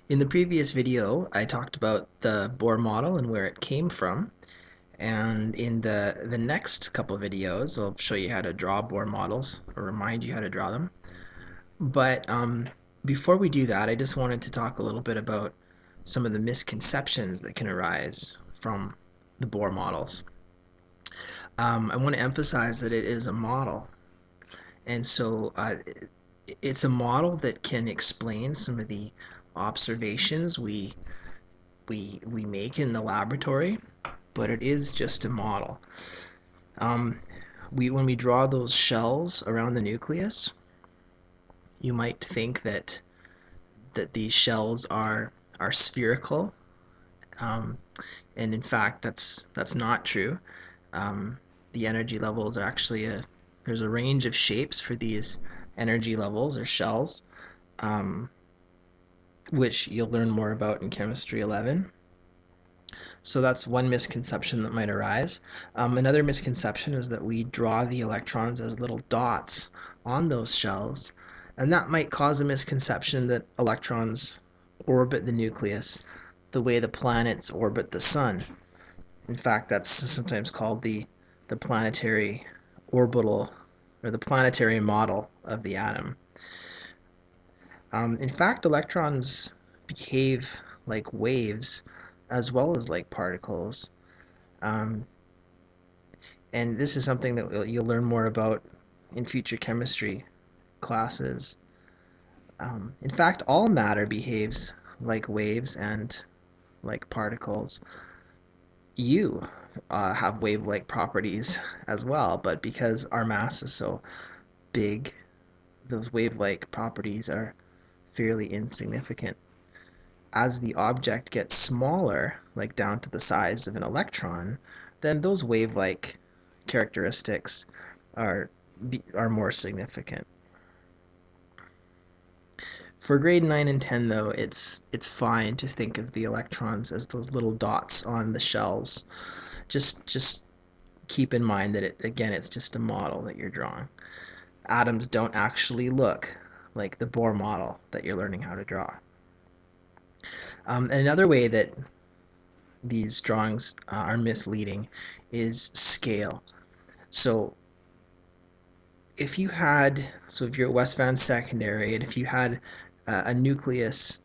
In the previous video, I talked about the Bohr model and where it came from. And in the next couple videos, I'll show you how to draw Bohr models or remind you how to draw them. But before we do that, I just wanted to talk a little bit about some of the misconceptions that can arise from the Bohr models. I want to emphasize that it is a model. And so it's a model that can explain some of the observations we make in the laboratory, but it is just a model. Um, when we draw those shells around the nucleus, you might think that these shells are spherical, um, and in fact that's not true. The energy levels are actually there's a range of shapes for these energy levels or shells, um, which you'll learn more about in Chemistry 11. So that's one misconception that might arise. Another misconception is that we draw the electrons as little dots on those shells, and that might cause a misconception that electrons orbit the nucleus the way the planets orbit the sun. In fact, that's sometimes called the planetary orbital or the planetary model of the atom. In fact, electrons behave like waves as well as like particles. Um, and this is something that you'll learn more about in future chemistry classes. In fact, all matter behaves like waves and like particles. You have wave-like properties as well, but because our mass is so big, those wave-like properties are fairly insignificant. As the object gets smaller, like down to the size of an electron, then those wave-like characteristics are more significant. For grade 9 and 10 though, it's fine to think of the electrons as those little dots on the shells. Just keep in mind that it's just a model that you're drawing. Atoms don't actually look like the Bohr model that you're learning how to draw. Another way that these drawings are misleading is scale. So if you're at West Van Secondary, and if you had a nucleus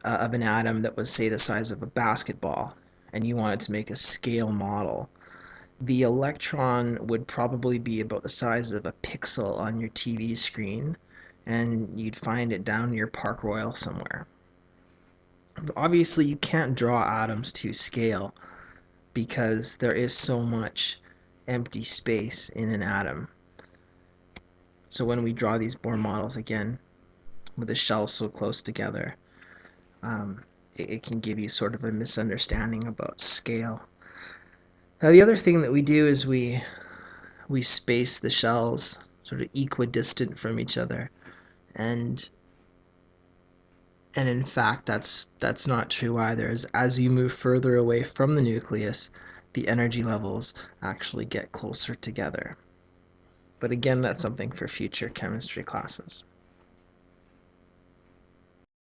of an atom that was, say, the size of a basketball, and you wanted to make a scale model, the electron would probably be about the size of a pixel on your TV screen, and you'd find it down near Park Royal somewhere. But obviously, you can't draw atoms to scale because there is so much empty space in an atom. So when we draw these Bohr models, again, with the shells so close together, it can give you sort of a misunderstanding about scale. Now the other thing that we do is we space the shells sort of equidistant from each other, and in fact that's not true either. As you move further away from the nucleus, the energy levels actually get closer together. But again, that's something for future chemistry classes.